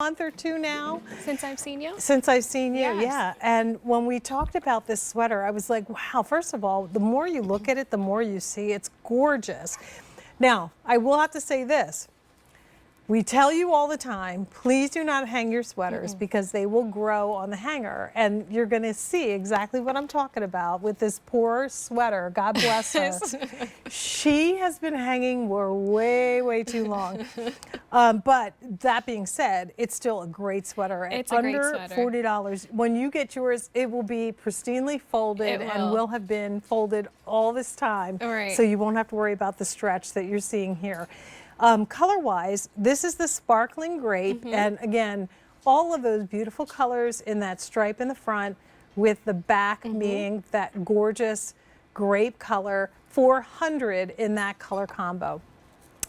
month or two now. Since I've seen you? Since I've seen you, Yes. yeah. And when we talked about this sweater, I was like, wow, first of all, the more you look at it, the more you see. It's gorgeous. Now, I will have to say this. We tell you all the time, please do not hang your sweaters because they will grow on the hanger. And you're going to see exactly what I'm talking about with this poor sweater. God bless her. She has been hanging for way, way too long. But that being said, it's still a great sweater. It's At a great under sweater. $40. When you get yours, it will be pristinely folded and will have been folded all this time. All right. So you won't have to worry about the stretch that you're seeing here. Color-wise, this is the sparkling grape, and again, all of those beautiful colors in that stripe in the front, with the back being that gorgeous grape color, 400 in that color combo.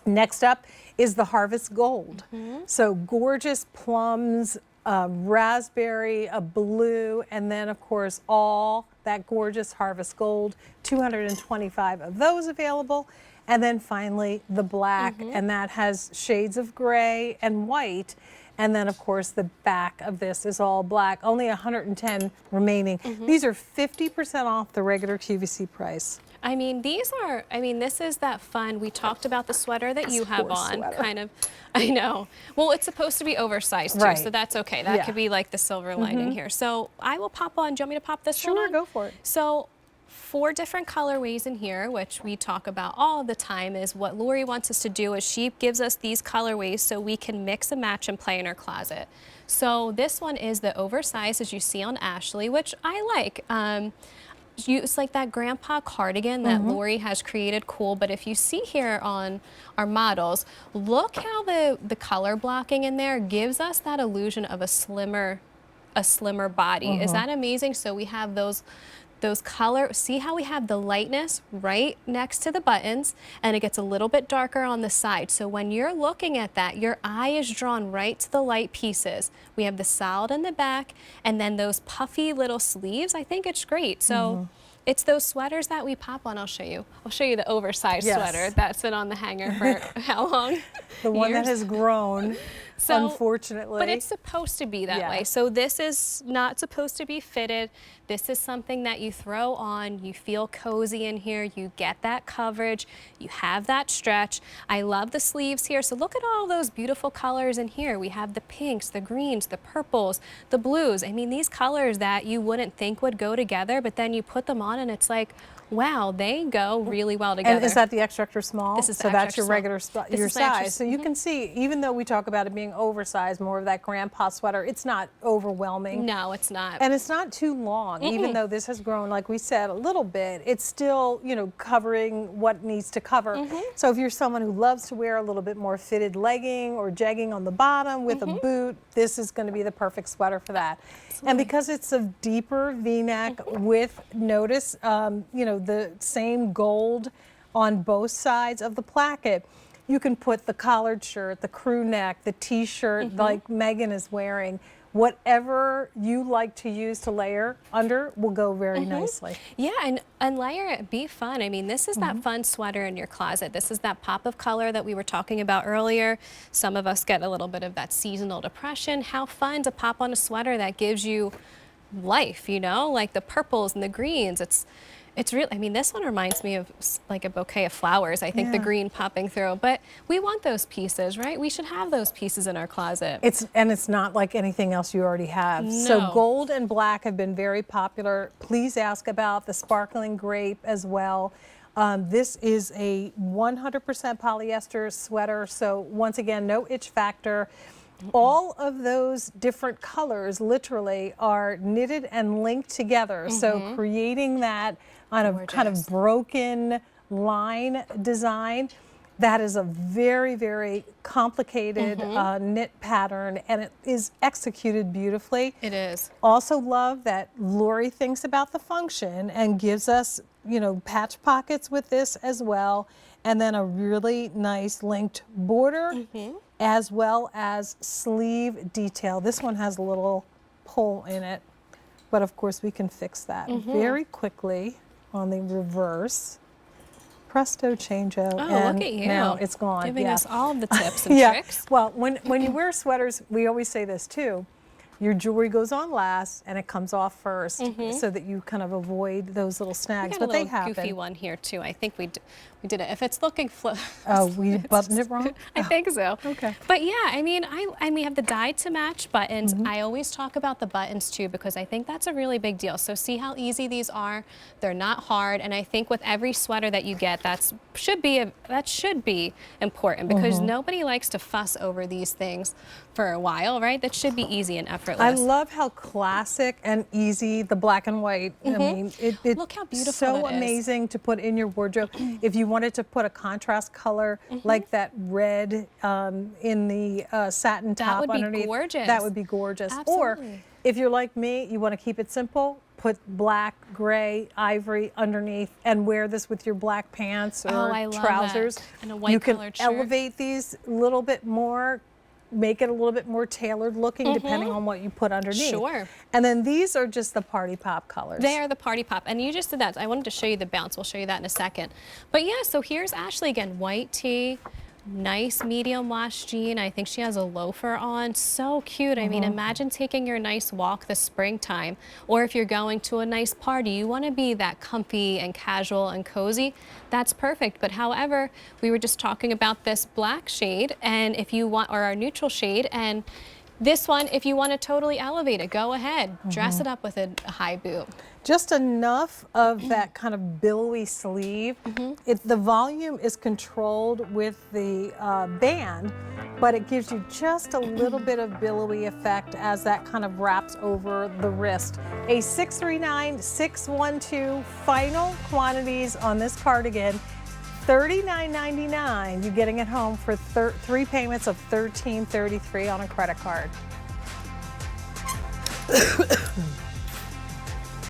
Next up is the Harvest Gold. So gorgeous plums, raspberry, a blue, and then of course all that gorgeous Harvest Gold, 225 of those available. And then finally the black, and that has shades of gray and white. And then of course the back of this is all black, only 110 remaining. These are 50% off the regular QVC price. I mean, this is that fun. We talked about the sweater that you have on, kind of. I know. Well, it's supposed to be oversized too, so that's okay. That could be like the silver lining here. So I will pop on. Do you want me to pop this one on? Sure, go for it. So 4 different colorways in here, which we talk about all the time, is what Lori wants us to do is she gives us these colorways so we can mix and match and play in our closet. So this one is the oversized, as you see on Ashley, which I like. It's like that grandpa cardigan that Lori has created, cool. But if you see here on our models, look how the color blocking in there gives us that illusion of a slimmer body. Is that amazing? So we have those color, see how we have the lightness right next to the buttons, and it gets a little bit darker on the side. So when you're looking at that, your eye is drawn right to the light pieces. We have the solid in the back, and then those puffy little sleeves. I think it's great. So it's those sweaters that we pop on. I'll show you the oversized sweater that's been on the hanger for how long? The one that has grown. So, unfortunately. But it's supposed to be that way. So this is not supposed to be fitted. This is something that you throw on. You feel cozy in here. You get that coverage. You have that stretch. I love the sleeves here. So look at all those beautiful colors in here. We have the pinks, the greens, the purples, the blues. I mean, these colors that you wouldn't think would go together, but then you put them on and it's like, wow, they go really well together. And is that the extra small? This is the so extra that's your small. regular your size. So you can see, even though we talk about it being oversized, more of that grandpa sweater, it's not overwhelming. No, it's not. And it's not too long. Even though this has grown, like we said, a little bit, it's still, you know, covering what needs to cover. So if you're someone who loves to wear a little bit more fitted legging or jegging on the bottom with a boot, this is going to be the perfect sweater for that. And because it's a deeper V-neck with, notice, you know, the same gold on both sides of the placket, you can put the collared shirt, the crew neck, the t-shirt like Megan is wearing. Whatever you like to use to layer under will go very nicely. Yeah, and layer it, be fun. I mean, this is that fun sweater in your closet. This is that pop of color that we were talking about earlier. Some of us get a little bit of that seasonal depression. How fun to pop on a sweater that gives you life, you know, like the purples and the greens. It's really, I mean, this one reminds me of like a bouquet of flowers, I think, the green popping through. But we want those pieces, right? We should have those pieces in our closet. And it's not like anything else you already have. No. So gold and black have been very popular. Please ask about the sparkling grape as well. This is a 100% polyester sweater. So once again, no itch factor. All of those different colors literally are knitted and linked together. So creating that on a kind of broken line design, that is a very, very complicated knit pattern, and it is executed beautifully. It is. Also love that Lori thinks about the function and gives us, you know, patch pockets with this as well, and then a really nice linked border, as well as sleeve detail. This one has a little pull in it, but of course we can fix that very quickly on the reverse. presto changeo. Oh, and look at you. now it's gone. Giving yeah. us all of the tips and Yeah. tricks. Well, when you wear sweaters, we always say this too. Your jewelry goes on last and it comes off first, so that you kind of avoid those little We snags. got a But they little happen. goofy one here too. I think we did it. If it's looking Oh, we buttoned it wrong? I think so. Okay. But yeah, I mean, we have the die to match buttons. I always talk about the buttons too because I think that's a really big deal. So see how easy these are? They're not hard, and I think with every sweater that you get, that should be important because nobody likes to fuss over these things for a while, right? That should be easy and effortless. I love how classic and easy the black and white. I mean, it's Look how beautiful so that is. amazing to put in your wardrobe. If you wanted to put a contrast color like that red in the satin top would be underneath, gorgeous. that would be gorgeous. Absolutely. Or if you're like me, you want to keep it simple, put black, gray, ivory underneath and wear this with your black pants or I love trousers. that. And a white you can collared shirt. elevate these a little bit more, make it a little bit more tailored looking depending on what you put underneath. Sure. And then these are just the party pop colors. They are the party pop, and you just did that. I wanted to show you the bounce. We'll show you that in a second. But yeah, so here's Ashley again, white tee, nice medium wash jean. I think she has a loafer on. So cute. I mean, imagine taking your nice walk this springtime, or if you're going to a nice party, you want to be that comfy and casual and cozy. That's perfect. But however, we were just talking about this black shade, and if you want, or our neutral shade, and this one, if you want to totally elevate it, go ahead, dress it up with a high boot. Just enough of that kind of billowy sleeve. The volume is controlled with the band, but it gives you just a little bit of billowy effect as that kind of wraps over the wrist. A 639-612 final quantities on this cardigan. $39.99. You're getting it home for 3 payments of $13.33 on a credit card.